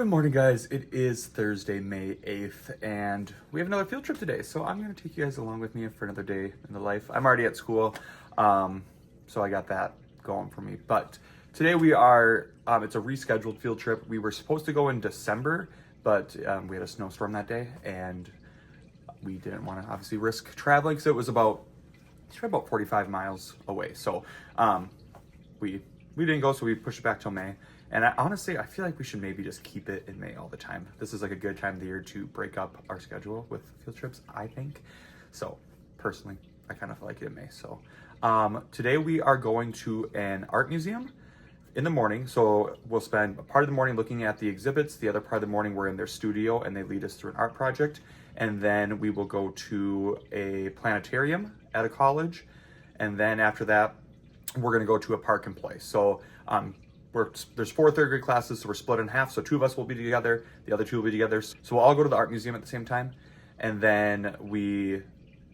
Good morning, guys. It is Thursday, May 8th, and we have another field trip today. So I'm going to take you guys along with me for another day in the life. I'm already at school, so I got that going for me. But today we are, it's a rescheduled field trip. We were supposed to go in December, but we had a snowstorm that day, and we didn't want to obviously risk traveling because it was about 45 miles away. So we didn't go, so we pushed it back till May. And honestly, I feel like we should maybe just keep it in May all the time. This is like a good time of the year to break up our schedule with field trips, I think. So personally, I kind of feel like it in May. So today we are going to an art museum in the morning. So we'll spend a part of the morning looking at the exhibits. The other part of the morning, we're in their studio and they lead us through an art project. And then we will go to a planetarium at a college. And then after that, we're gonna go to a park and play. So there's 4 third grade classes, so we're split in half. So 2 of us will be together, the other 2 will be together. So we'll all go to the art museum at the same time. And then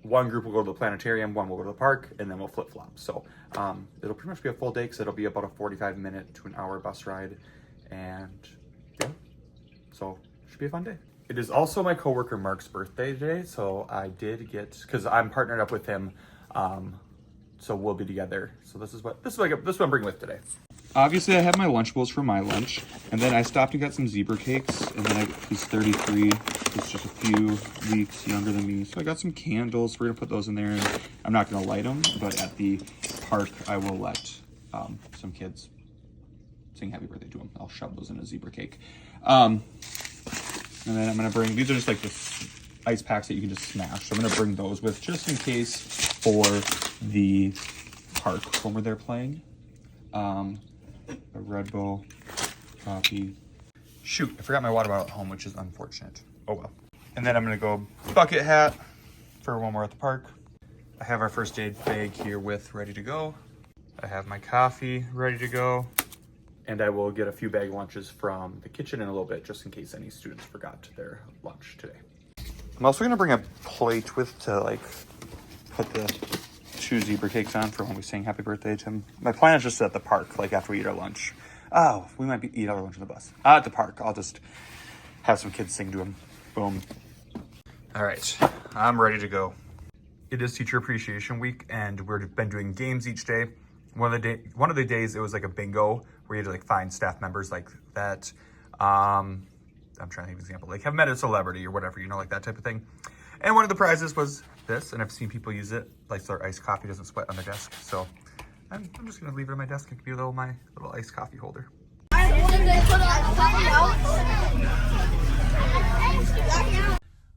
one group will go to the planetarium, one will go to the park, and then we'll flip flop. So it'll pretty much be a full day because it'll be about a 45-minute to an hour bus ride. And yeah, so it should be a fun day. It is also my coworker Mark's birthday today. So I did get, cause I'm partnered up with him. So we'll be together. So this is what I'm bringing with today. Obviously, I have my Lunchables for my lunch, and then I stopped and got some zebra cakes, and then he's 33, he's just a few weeks younger than me, so I got some candles. We're gonna put those in there, and I'm not gonna light them, but at the park, I will let some kids sing happy birthday to them. I'll shove those in a zebra cake. And then I'm gonna bring, these are just like the ice packs that you can just smash, so I'm gonna bring those with just in case for the park when we're there playing. A Red Bull, coffee. Shoot, I forgot my water bottle at home, which is unfortunate. Oh well. And then I'm gonna go bucket hat for when we're at the park. I have our first aid bag here ready to go. I have my coffee ready to go. And I will get a few bag lunches from the kitchen in a little bit, just in case any students forgot their lunch today. I'm also gonna bring a plate to like put the 2 zebra cakes on for when we sing happy birthday to him. My plan is just at the park, like after we eat our lunch. Oh, we might eat our lunch on the bus. At the park, I'll just have some kids sing to him. Boom. All right, I'm ready to go. It is Teacher Appreciation Week, and we've been doing games each day. One of the days, it was like a bingo where you had to like find staff members like that. I'm trying to think of an example, like have met a celebrity or whatever, like that type of thing. And one of the prizes was this, and I've seen people use it, like so their iced coffee doesn't sweat on their desk. So I'm just gonna leave it on my desk. It could be my little iced coffee holder.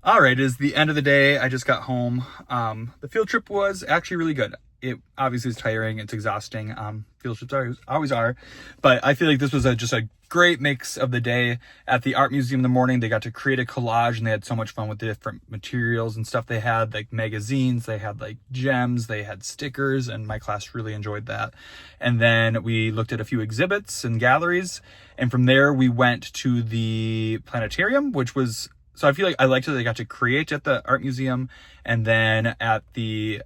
All right, it is the end of the day. I just got home. The field trip was actually really good. It obviously is tiring. It's exhausting. Field trips always are, but I feel like this was just a great mix of the day. At the art museum in the morning, they got to create a collage, and they had so much fun with the different materials and stuff. They had like magazines, they had like gems, they had stickers, and my class really enjoyed that. And then we looked at a few exhibits and galleries, and from there we went to the planetarium, which was, so I feel like I liked that they got to create at the art museum, and then at the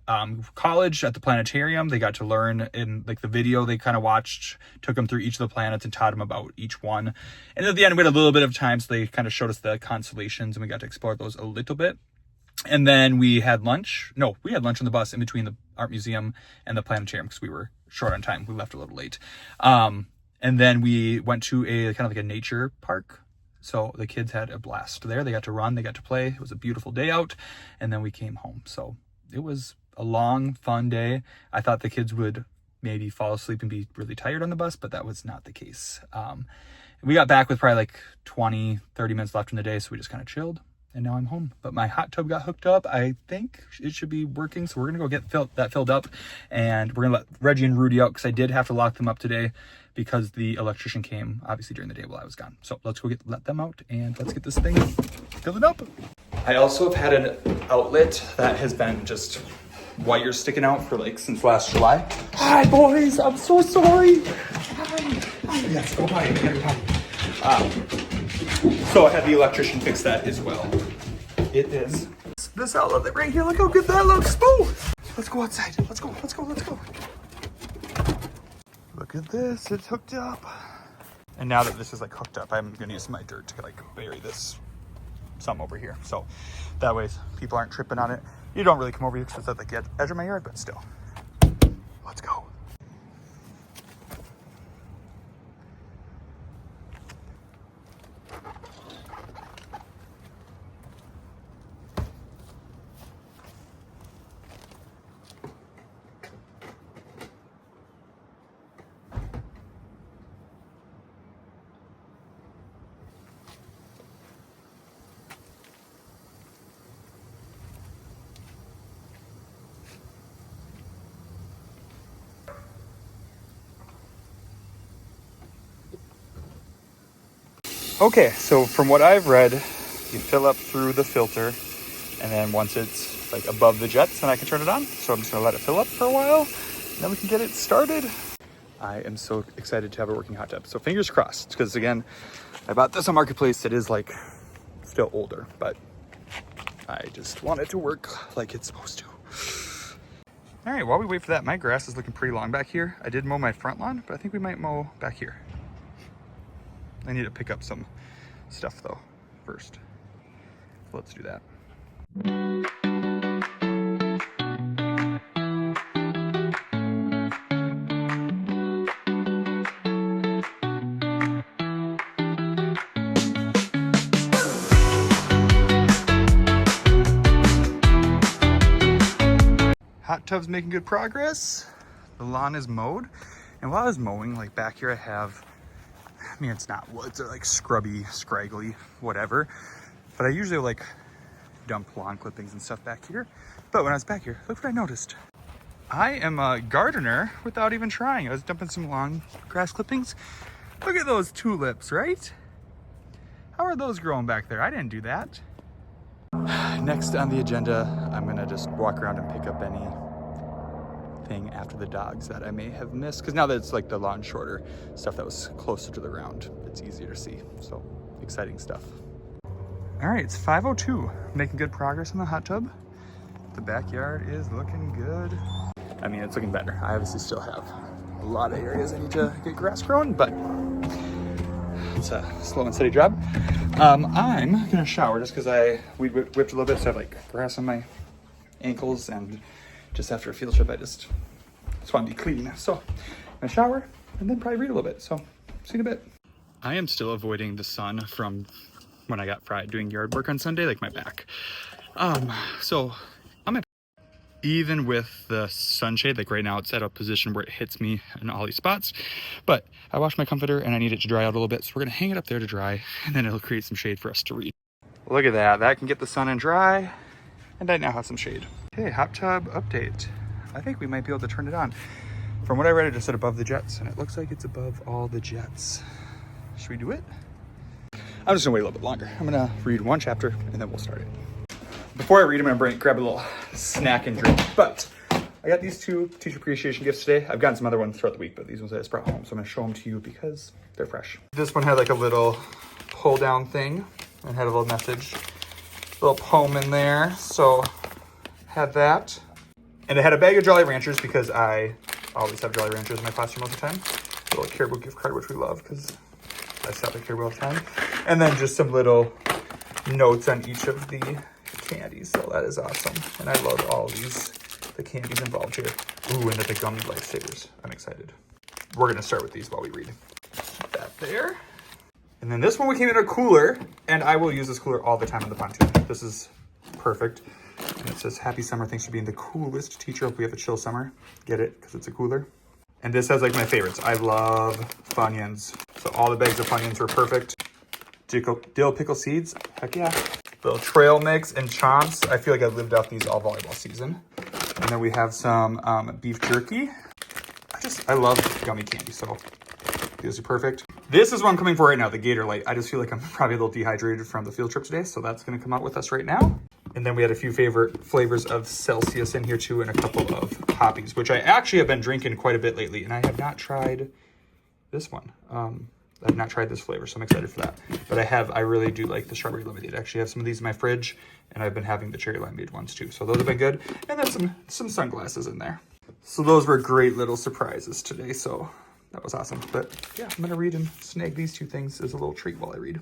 college, at the planetarium, they got to learn in like the video they kind of watched, took them through each of the planets and taught them about each one. And at the end, we had a little bit of time, so they kind of showed us the constellations, and we got to explore those a little bit. And then we had lunch. No, we had lunch on the bus in between the art museum and the planetarium because we were short on time. We left a little late. And then we went to a kind of like a nature park. So the kids had a blast there. They got to run, they got to play. It was a beautiful day out. And then we came home. So it was a long, fun day. I thought the kids would maybe fall asleep and be really tired on the bus, but that was not the case. We got back with probably like 20, 30 minutes left in the day. So we just kind of chilled, and now I'm home. But my hot tub got hooked up. I think it should be working. So we're going to go get that filled up, and we're going to let Reggie and Rudy out because I did have to lock them up today because the electrician came obviously during the day while I was gone. So let's go let them out, and let's get this thing filled up. I also have had an outlet that has been just wires sticking out for like since last July. Hi boys, I'm so sorry. Hi. Yes, go hi. So I had the electrician fix that as well. It is this outlet right here. Look how good that looks. Woo! Let's go outside. Let's go. Look at this, it's hooked up. And now that this is like hooked up, I'm gonna use my dirt to like bury this some over here. So that way people aren't tripping on it. You don't really come over here because it's at the edge of my yard, but still. Let's go. Okay, so from what I've read, you fill up through the filter, and then once it's like above the jets, then I can turn it on. So I'm just gonna let it fill up for a while, and then we can get it started. I am so excited to have a working hot tub. So fingers crossed, because again, I bought this on Marketplace. It is like still older, but I just want it to work like it's supposed to. All right, while we wait for that, my grass is looking pretty long back here. I did mow my front lawn, but I think we might mow back here. I need to pick up some stuff though first. So let's do that. Hot tub's making good progress. The lawn is mowed. And while I was mowing, like back here I have, I mean, it's not woods, they're like scrubby, scraggly, whatever. But I usually like dump lawn clippings and stuff back here. But when I was back here, look what I noticed. I am a gardener without even trying. I was dumping some lawn grass clippings. Look at those tulips, right? How are those growing back there? I didn't do that. Next on the agenda, I'm gonna just walk around and pick up anything after the dogs that I may have missed. Because now that it's like the lawn shorter, stuff that was closer to the ground, it's easier to see. So exciting stuff. All right, it's 5:02. Making good progress in the hot tub. The backyard is looking good. I mean, it's looking better. I obviously still have a lot of areas I need to get grass grown, but it's a slow and steady job. I'm gonna shower just because we whipped a little bit, so I have like grass on my ankles, and just after a field trip, I just want to be clean. So I'm gonna shower and then probably read a little bit. So see you in a bit. I am still avoiding the sun from when I got fried doing yard work on Sunday, like my back. So I'm even with the sunshade, like right now it's at a position where it hits me in all these spots, but I washed my comforter and I need it to dry out a little bit. So we're gonna hang it up there to dry, and then it'll create some shade for us to read. Look at that, that can get the sun and dry, and I now have some shade. Okay, hot tub update. I think we might be able to turn it on. From what I read, it just said above the jets, and it looks like it's above all the jets. Should we do it? I'm just gonna wait a little bit longer. I'm gonna read one chapter and then we'll start it. Before I read, I'm gonna grab a little snack and drink, but I got these two teacher appreciation gifts today. I've gotten some other ones throughout the week, but these ones I just brought home, so I'm gonna show them to you because they're fresh. This one had like a little pull down thing and had a little message, a little poem in there. So had that. And it had a bag of Jolly Ranchers because I always have Jolly Ranchers in my classroom most of the time. A little Caribou gift card, which we love because I stop at Caribou all the time. And then just some little notes on each of the candies. So that is awesome. And I love all these, the candies involved here. Ooh, and the gummy lifesavers. I'm excited. We're gonna start with these while we read. Keep that there. And then this one we came in a cooler, and I will use this cooler all the time on the pontoon. This is perfect. And it says, happy summer, thanks for being the coolest teacher. Hope we have a chill summer. Get it? Because it's a cooler. And this has like my favorites. I love Funyuns. So all the bags of Funyuns were perfect. Dill pickle seeds, heck yeah. Little trail mix and chomps. I feel like I lived off these all volleyball season. And then we have some beef jerky. I love gummy candy, so these are perfect. This is what I'm coming for right now, the Gator Light. I just feel like I'm probably a little dehydrated from the field trip today, so that's gonna come out with us right now. And then we had a few favorite flavors of Celsius in here too, and a couple of Poppies, which I actually have been drinking quite a bit lately, and I have not tried this one. I've not tried this flavor, so I'm excited for that. But I really do like the strawberry lemonade. I actually have some of these in my fridge, and I've been having the cherry limeade ones too. So those have been good. And then some sunglasses in there. So those were great little surprises today. So that was awesome. But yeah, I'm gonna read and snag these two things as a little treat while I read.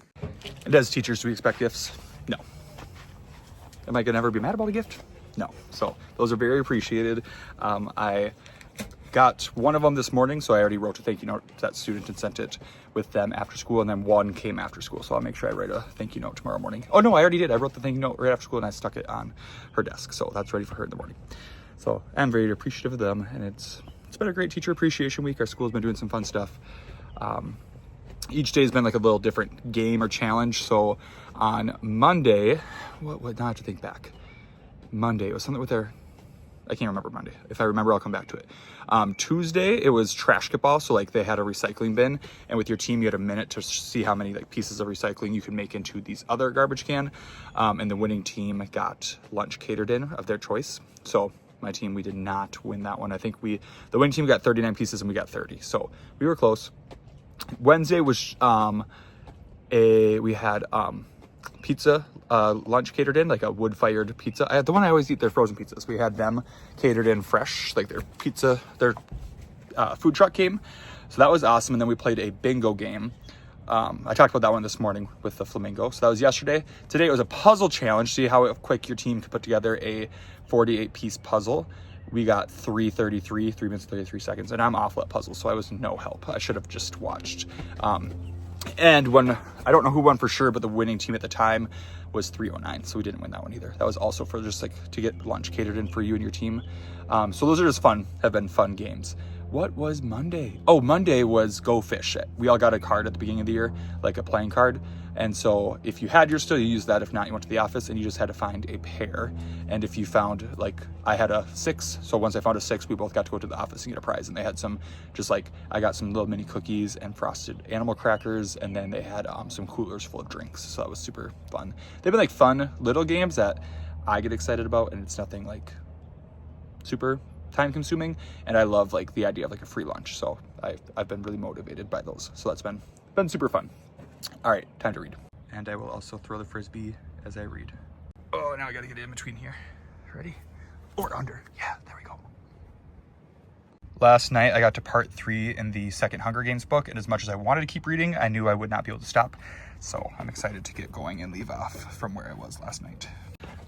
And as teachers, do we expect gifts? No. Am I gonna ever be mad about a gift? No. So those are very appreciated. I got one of them this morning, so I already wrote a thank you note to that student and sent it with them after school, and then one came after school, so I'll make sure I write a thank you note tomorrow morning. Oh no, I already did. I wrote the thank you note right after school and I stuck it on her desk, so that's ready for her in the morning. So I'm very appreciative of them, and it's been a great teacher appreciation week. Our school's been doing some fun stuff. Each day's been like a little different game or challenge. So on Monday, what now I have to think back. Monday, it was something with their, I can't remember Monday. If I remember, I'll come back to it. Tuesday, it was trash get ball. So like they had a recycling bin, and with your team, you had a minute to see how many like pieces of recycling you could make into these other garbage can. And the winning team got lunch catered in of their choice. So my team, we did not win that one. I think the winning team got 39 pieces and we got 30. So we were close. Wednesday was we had pizza lunch catered in, like a wood-fired pizza. The one I always eat, their frozen pizzas. We had them catered in fresh, like their pizza, their food truck came. So that was awesome. And then we played a bingo game. I talked about that one this morning with the flamingo. So that was yesterday. Today it was a puzzle challenge. See how quick your team could put together a 48-piece puzzle. We got 3 minutes, 33 seconds, and I'm awful at puzzles, so I was no help. I should have just watched. And when, I don't know who won for sure, but the winning team at the time was 309, so we didn't win that one either. That was also for just like to get lunch catered in for you and your team. So those are just have been fun games. What was Monday? Oh, Monday was Go Fish. We all got a card at the beginning of the year, like a playing card. And so if you had yours still, you used that. If not, you went to the office and you just had to find a pair. And if you found, like, I had a 6. So once I found a 6, we both got to go to the office and get a prize. And they had some, just like, I got some little mini cookies and frosted animal crackers. And then they had some coolers full of drinks. So that was super fun. They've been like fun little games that I get excited about. And it's nothing like super time consuming. And I love like the idea of like a free lunch. So I've been really motivated by those. So that's been super fun. All right, time to read. And I will also throw the Frisbee as I read. Oh, now I gotta get it in between here. Ready? Or under. Yeah, there we go. Last night I got to part 3 in the second Hunger Games book, and as much as I wanted to keep reading, I knew I would not be able to stop. So I'm excited to get going and leave off from where I was last night.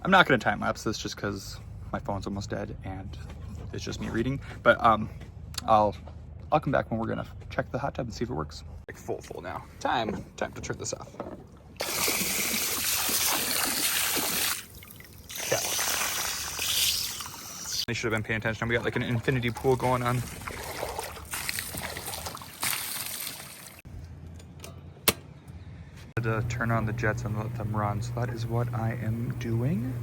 I'm not gonna time lapse this just because my phone's almost dead and it's just me reading. But I'll come back when we're gonna check the hot tub and see if it works. Like full now. Time to turn this off. Yeah. They should have been paying attention. We got like an infinity pool going on. To turn on the jets and let them run. So that is what I am doing.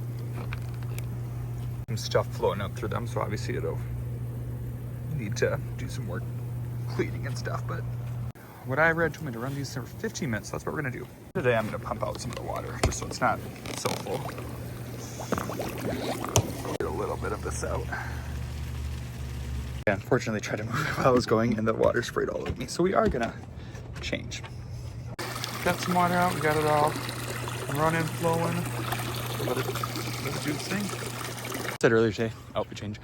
Some stuff floating up through them, so obviously it'll need to do some work cleaning and stuff, but what I read told me to run these for 15 minutes. So that's what we're gonna do. Today I'm gonna pump out some of the water just so it's not so full. Get a little bit of this out. Yeah, unfortunately tried to move it while I was going and the water sprayed all over me. So we are gonna change. Got some water out, we got it all running, flowing. So let it do its thing. I said earlier today, outfit change.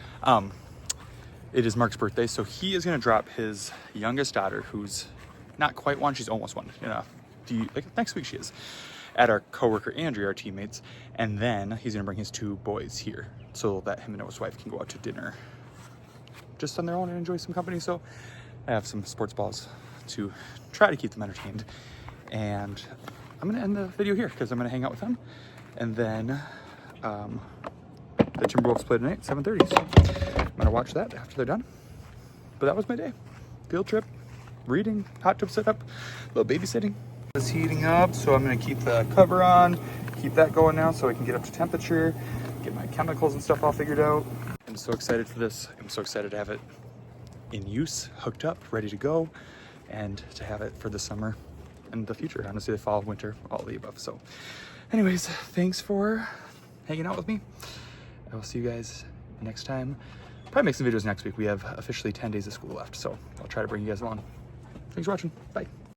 It is Mark's birthday, so he is gonna drop his youngest daughter, who's not quite 1, she's almost 1. You know, like next week she is, at our coworker Andrea, our teammates, and then he's gonna bring his 2 boys here so that him and his wife can go out to dinner just on their own and enjoy some company. So I have some sports balls to try to keep them entertained, and I'm gonna end the video here because I'm gonna hang out with them, and then the Timberwolves play tonight, 7:30. So I'm gonna watch that after they're done. But that was my day. Field trip, reading, hot tub setup, a little babysitting. It's heating up, so I'm gonna keep the cover on, keep that going now so I can get up to temperature, get my chemicals and stuff all figured out. I'm so excited for this. I'm so excited to have it in use, hooked up, ready to go, and to have it for the summer and the future. Honestly, the fall, winter, all of the above. So anyways, thanks for hanging out with me. I will see you guys next time. Probably make some videos next week. We have officially 10 days of school left, so I'll try to bring you guys along. Thanks for watching. Bye.